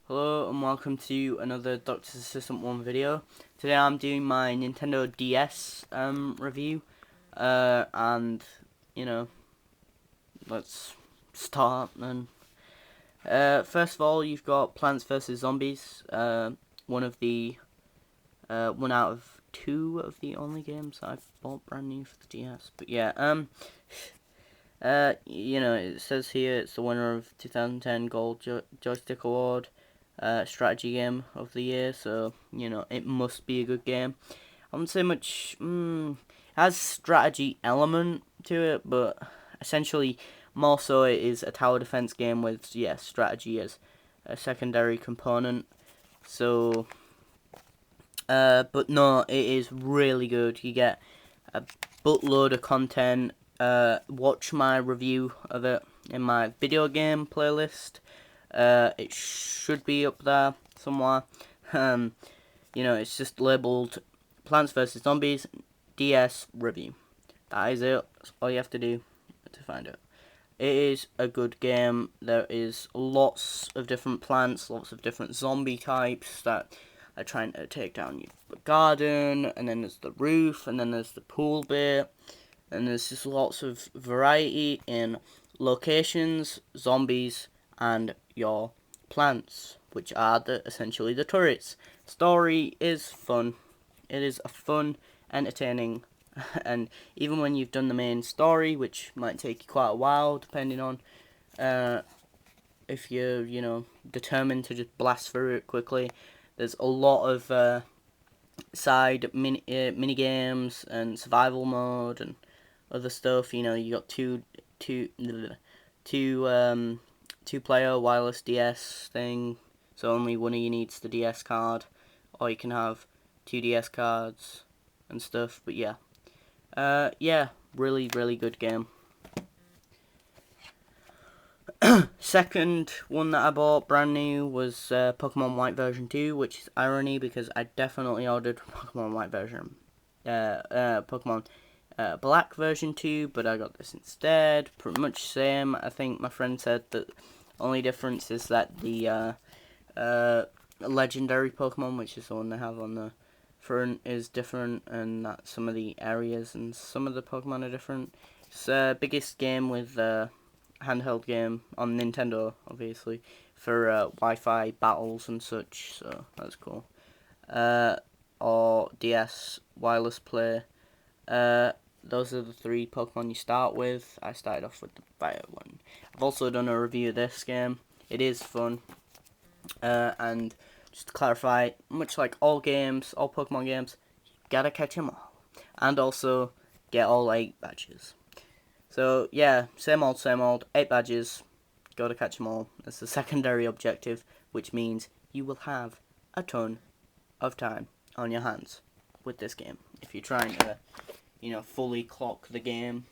Hello and welcome to another Doctor's Assistant 1 video. Today I'm doing my Nintendo DS review, and you know, let's start. And first of all, you've got Plants vs Zombies, one of the one out of two of the only games I've bought brand new for the DS. But yeah, it says here it's the winner of 2010 Gold Joystick Award. Strategy game of the year, so it must be a good game. I wouldn't say much. It has strategy element to it, but essentially more so it is a tower defense game with strategy as a secondary component. So, but no, it is really good. You get a buttload of content. Watch my review of it in my video game playlist. It should be up there somewhere. It's just labelled Plants vs Zombies DS review. That is it. That's all you have to do to find it. It is a good game. There is lots of different plants, lots of different zombie types that are trying to take down your garden, and then there's the roof, and then there's the pool bit, and there's just lots of variety in locations, zombies, and your plants, which are essentially the turrets. Story is fun. It is a fun, entertaining, and even when you've done the main story, which might take you quite a while, depending on if you're, determined to just blast through it quickly, there's a lot of side mini games and survival mode and other stuff. You got two player wireless DS thing, so only one of you needs the DS card, or you can have two DS cards and stuff. But yeah, really good game. Second one that I bought brand new was Pokemon White version 2, which is irony because I definitely ordered Pokemon White version, Pokemon Black version 2, but I got this instead. Pretty much same. I think my friend said that only difference is that the legendary Pokemon, which is the one they have on the front, is different, and that some of the areas and some of the Pokemon are different. It's the biggest game with handheld game on Nintendo, obviously, for Wi-Fi battles and such, so that's cool. Or DS wireless play. Those are the three Pokemon you start with. I started off with the Fire one. I've also done a review of this game. It is fun. And just to clarify, much like all games, all Pokemon games, you gotta catch them all. And also, get all 8 badges. So, yeah, same old, 8 badges. Gotta catch them all. That's the secondary objective, which means you will have a ton of time on your hands with this game. If you're trying to fully clock the game,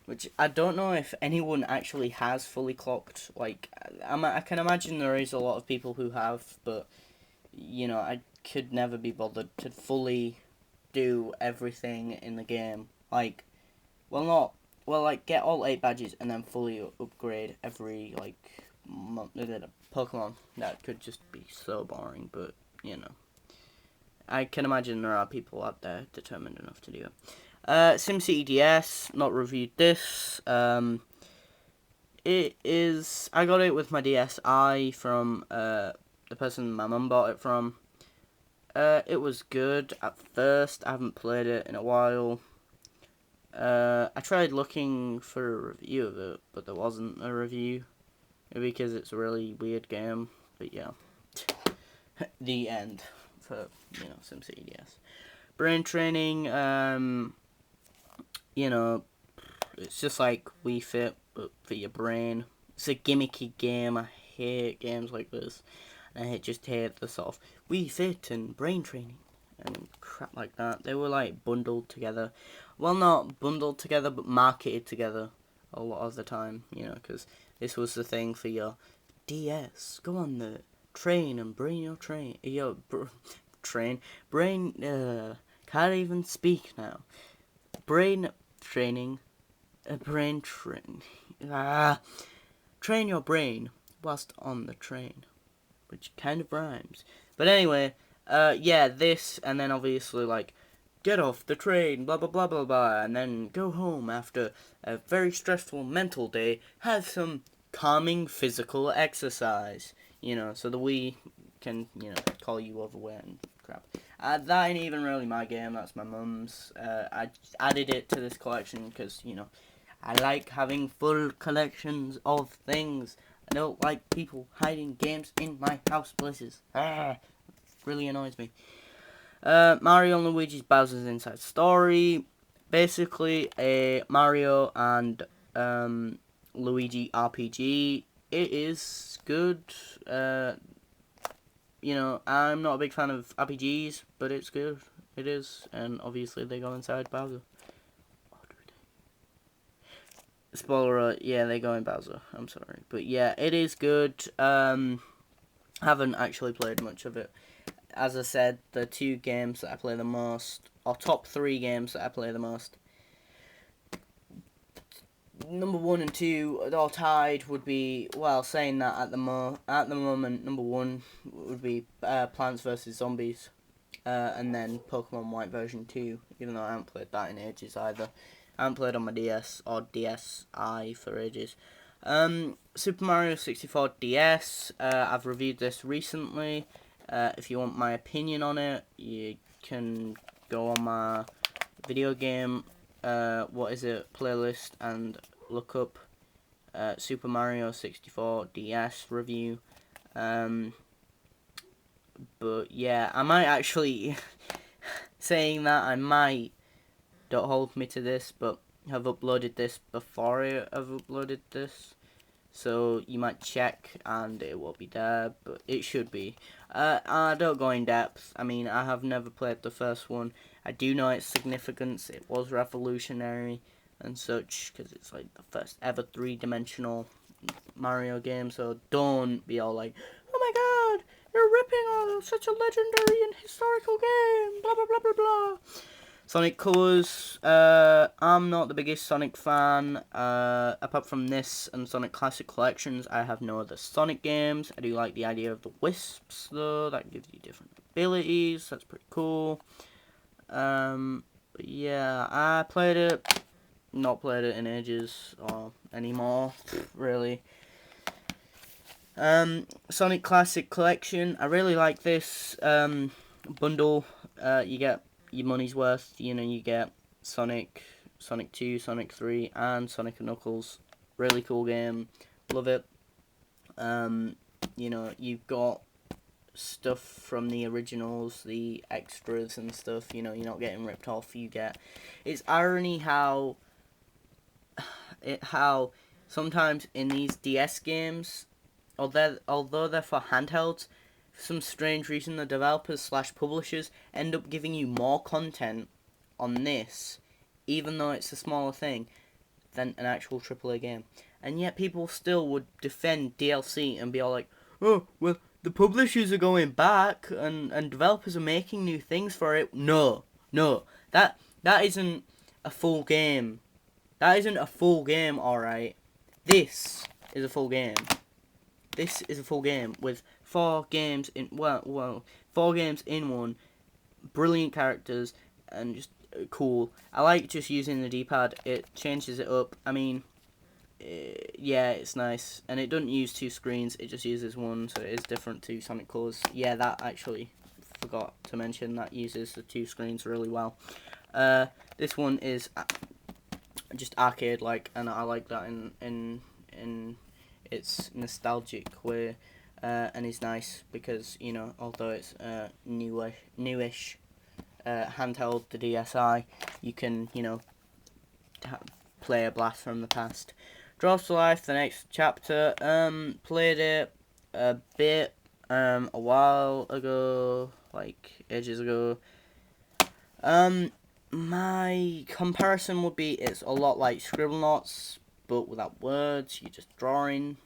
which I don't know if anyone actually has fully clocked. Like, I can imagine there is a lot of people who have, but I could never be bothered to fully do everything in the game. Like, get all 8 badges and then fully upgrade every Pokemon. That could just be so boring, but I can imagine there are people out there determined enough to do it. SimCity DS, not reviewed this. It is. I got it with my DSi from the person my mum bought it from. It was good at first. I haven't played it in a while. I tried looking for a review of it, but there wasn't a review. Maybe because it's a really weird game. But yeah. The end for SimCity DS. Brain training, it's just like Wii Fit, but for your brain. It's a gimmicky game. I hate games like this. I just hate the sort of Wii Fit and brain training and crap like that. They were like bundled together. Well, not bundled together, but marketed together a lot of the time, because this was the thing for your DS. Go on the train and brain your train. Can't even speak now. Brain training. Train your brain whilst on the train. which kind of rhymes. But anyway, yeah, this, and then obviously, like, get off the train, blah, blah, blah, blah, blah, and then go home after a very stressful mental day, have some calming physical exercise, you know, so that we can, you know, call you overweight and crap. That ain't even really my game, that's my mum's. I added it to this collection because, you know, I like having full collections of things. I don't like people hiding games in my house places. Really annoys me. Mario and Luigi's Bowser's Inside Story. Basically, a Mario and Luigi RPG. It is good. You know, I'm not a big fan of RPGs, but it's good. It is, and obviously they go inside Bowser. Spoiler alert, yeah, they go in Bowser. I'm sorry, but yeah, it is good. Haven't actually played much of it. As I said, the two games that I play the most, or top three games that I play the most, number 1 and 2 all tied would be, well, saying that at the moment, number 1 would be Plants vs Zombies, and then Pokemon White version 2, even though I haven't played that in ages either. I haven't played on my DS or DSi for ages. Super Mario 64 DS, I've reviewed this recently. If you want my opinion on it, you can go on my video game, playlist and look up Super Mario 64 DS review. But yeah, I might actually, saying that, I might, don't hold me to this, but have uploaded this before I've uploaded this. So you might check and it will be there, but it should be. I don't go in depth. I mean, I have never played the first one. I do know its significance. It was revolutionary and such, because it's like the first ever 3-dimensional Mario game. So don't be all like, oh my god, you're ripping on such a legendary and historical game, blah blah blah blah blah. Sonic Colors, I'm not the biggest Sonic fan. Apart from this and Sonic Classic Collections, I have no other Sonic games. I do like the idea of the Wisps, though. That gives you different abilities. That's pretty cool. But yeah, I played it. Not played it in ages, or anymore, really. Sonic Classic Collection, I really like this bundle. You get your money's worth. You know, you get Sonic, Sonic 2, Sonic 3, and Sonic & Knuckles. Really cool game. Love it. You know, you've got stuff from the originals, the extras and stuff. You know, you're not getting ripped off. You get... It's irony how sometimes in these DS games, although they're for handhelds, for some strange reason the developers / publishers end up giving you more content on this, even though it's a smaller thing, than an actual AAA game. And yet people still would defend DLC and be all like, oh, well, the publishers are going back and developers are making new things for it. No. That isn't a full game. That isn't a full game, alright. This is a full game. This is a full game with 4 games in 4 games in one, brilliant characters and just cool. I like just using the D-pad. It changes it up. I mean, yeah, it's nice, and it doesn't use 2 screens. It just uses one, so it is different to Sonic Colors. Yeah, that actually forgot to mention that uses the 2 screens really well. This one is just arcade-like, and I like that in its nostalgic way, and it's nice because, you know, although it's newish handheld, the DSi, you can, you know, play a blast from the past. Draws to Life, the next chapter. Played it a bit a while ago, like ages ago. My comparison would be it's a lot like Scribblenauts, but without words. You're just drawing,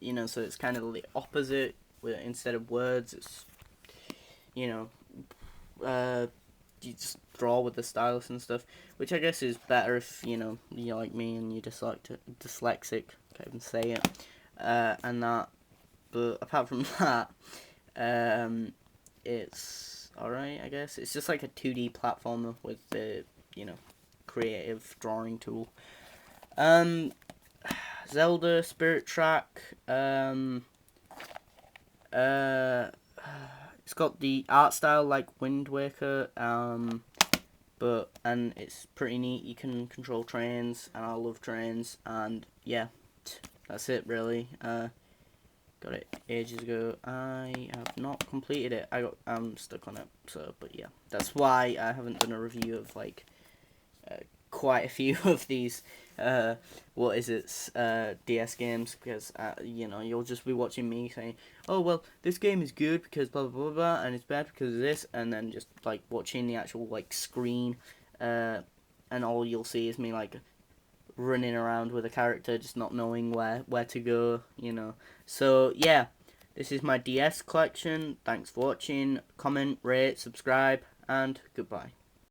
you know, so it's kind of the opposite. Where instead of words, it's, you know, you just draw with the stylus and stuff, which I guess is better if, you know, you're like me and you're dyslexic, can't even say it, and that. but apart from that, it's alright, I guess. It's just like a 2D platformer with the, creative drawing tool. Zelda Spirit Track, it's got the art style like Wind Waker, and it's pretty neat. You can control trains, and I love trains, and yeah, that's it really. Got it ages ago. I have not completed it. I'm stuck on it. So, but yeah, that's why I haven't done a review of like quite a few of these DS games, because you'll just be watching me saying, oh well, this game is good because blah blah blah, blah, and it's bad because of this, and then just like watching the actual like screen, and all you'll see is me like running around with a character just not knowing where to go, so yeah, this is my DS collection. Thanks for watching. Comment, rate, subscribe, and goodbye.